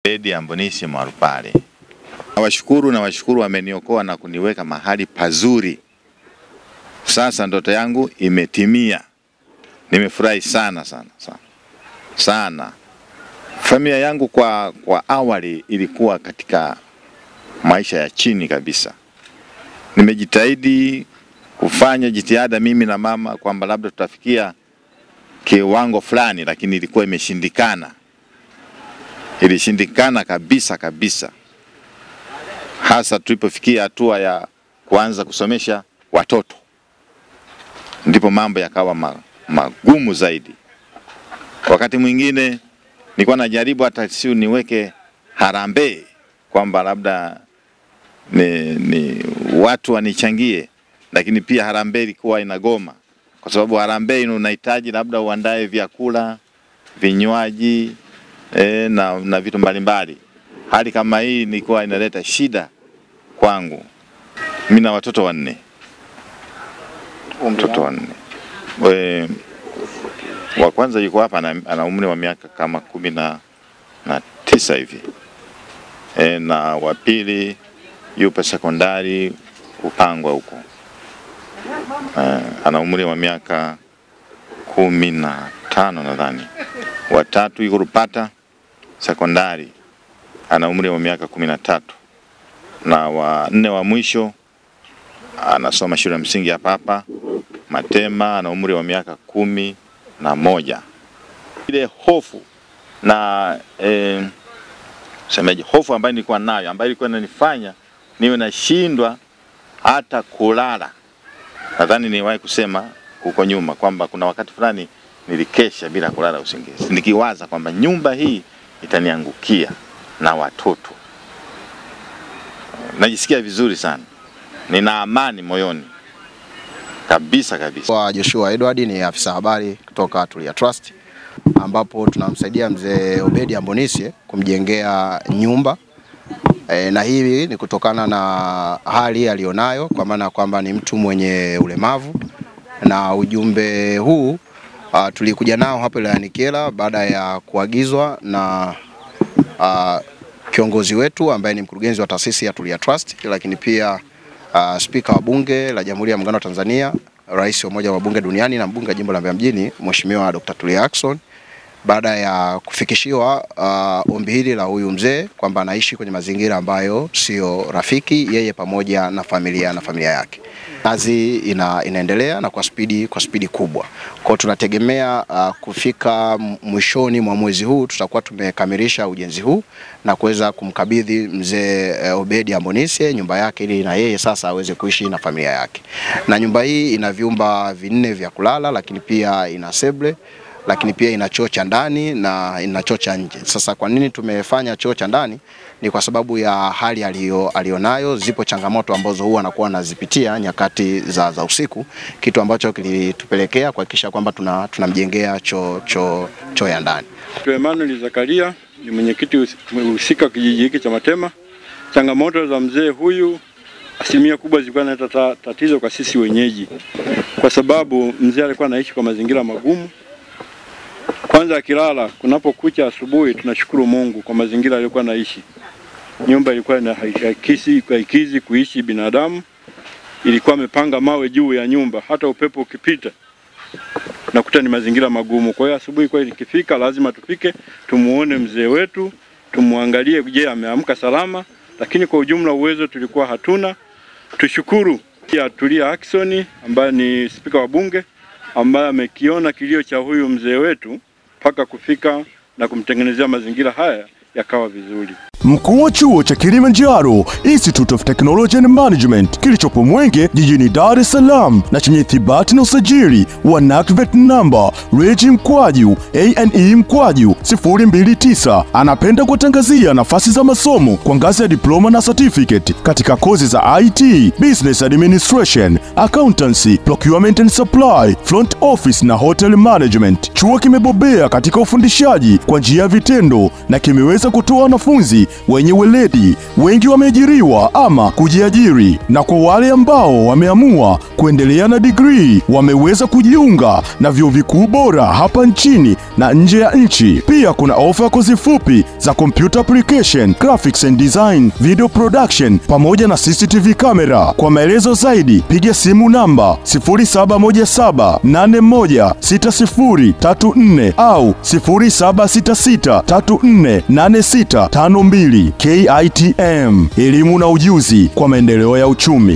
Obedi Ambonisi Mwarupale. Nawashukuru wameniokoa na kuniweka mahali pazuri. Sasa ndoto yangu imetimia. Nimefurahi sana. Familia yangu kwa awali ilikuwa katika maisha ya chini kabisa. Nimejitahidi kufanya jitihada mimi na mama kwamba labda tutafikia kiwango fulani, lakini ilikuwa imeshindikana. Ilishindikana kabisa. Hasa tulipofikia hatua ya kuanza kusomesha watoto, ndipo mambo yakawa magumu zaidi. Wakati mwingine nilikuwa najaribu hata si niweke harambee kwamba labda ni watu wanichangie, lakini pia harambee ilikuwa inagoma, kwa sababu harambee unahitaji labda uandae vyakula, vinywaji na vitu mbalimbali. Hali kama hii ilikuwa inaleta shida kwangu. Mimi na watoto 4. Mtoto 4. Wa kwanza yuko hapa ana umri wa miaka kama 19 hivi. Na wa pili yupo sekondari Upangwa huko. Ana umri wa miaka 15 nadhani. Wa tatu yuko Rupata sekondari, ana umri wa miaka 13. Na wa 4 wa mwisho anasoma shule ya msingi hapa Matema, ana umri wa miaka 11. Ile hofu na hofu ambayo nilikuwa nayo, ambayo ilikuwa inanifanya niwe nashindwa hata kulala. Nadhani niwahi kusema huko nyuma kwamba kuna wakati fulani nilikesha bila kulala usingizi, nikiwaza kwamba nyumba hii itaniangukia na watoto. Najisikia vizuri sana. Nina amani moyoni. Kabisa. Kwa Joshua Edward ni afisa habari kutoka Tulia Trust, ambapo tunamsaidia mzee Obedi Ambonisi kumjengea nyumba. Na hili ni kutokana na hali alionayo, kwa maana kwamba ni mtu mwenye ulemavu. Na ujumbe huu tulikuja nao hapa wilayani Kyela baada ya kuagizwa na kiongozi wetu ambaye ni mkurugenzi wa taasisi ya Tulia Trust, lakini pia Spika wa Bunge la Jamhuri ya Muungano wa Tanzania, Rais wa Umoja wa Bunge Duniani na mbunge wa Jimbo la Mbeya Mjini, Mheshimiwa Dr. Tulia Ackson, baada ya kufikishiwa ombi hili la huyu mzee kwamba anaishi kwenye mazingira ambayo sio rafiki yeye pamoja na familia yake. Kazi inaendelea na kwa spidi kubwa. Kwa tunategemea kufika mwishoni mwa mwezi huu tutakuwa tumekamilisha ujenzi huu na kuweza kumkabidhi mzee Obedi Ambonisi nyumba yake, ili na yeye sasa aweze kuishi na familia yake. Na nyumba hii ina vyumba 4 vya kulala, lakini pia ina sebule, lakini pia ina choo cha ndani na ina choo cha nje. Sasa kwa nini tumefanya choo cha ndani? Ni kwa sababu ya hali alionayo. Zipo changamoto ambazo huwa anakuwa anazipitia nyakati za usiku, kitu ambacho kilitupelekea kuhakikisha kwamba tunamjengea choo ya ndani. Emmanuel Zakaria ni mwenyekiti husika kijiji hiki cha Matema. Changamoto za mzee huyu asilimia kubwa zilikuwa zinaleta tatizo kwa sisi wenyeji, kwa sababu mzee alikuwa anaishi kwa mazingira magumu. Kwanza akilala kunapokucha asubuhi, tunashukuru Mungu kwa mazingira aliyokuwa anaishi. Nyumba ilikuwa na haikizi kuishi binadamu. Ilikuwa amepanga mawe juu ya nyumba, hata upepo ukipita nakuta ni mazingira magumu. Kwa hiyo asubuhi kwa ikifika lazima tufike tumuone mzee wetu, tumuangalie je ameamka salama, lakini kwa ujumla uwezo tulikuwa hatuna. Tushukuru pia Tulia Ackson ambaye ni spika wa bunge, ambaye amekiona kilio cha huyu mzee wetu mpaka kufika na kumtengenezea mazingira haya yakawa vizuri. Mkuu wa chuo cha Kilimanjaro Institute of Technology and Management kilichopo Mwenge jijini Dar es Salaam na chenye ithibati na usajili wa NACVET number REG/ANE/029 anapenda kutangazia nafasi za masomo kwa ngazi ya diploma na certificate katika kozi za IT, Business Administration, Accountancy, Procurement and Supply, Front Office na Hotel Management. Chuo kimebobea katika ufundishaji kwa njia ya vitendo na kimeweza kutoa wanafunzi wanafunzi wenye weledi, wengi wameajiriwa ama kujiajiri, na kwa wale ambao wameamua kuendelea na degree wameweza kujiunga na vyuo vikuu bora hapa nchini na nje ya nchi. Pia kuna ofa ya kozi fupi za computer application, graphics and design, video production pamoja na CCTV camera. Kwa maelezo zaidi piga simu namba 0717816034 au 0766348652. KITM, elimu na ujuzi kwa maendeleo ya uchumi.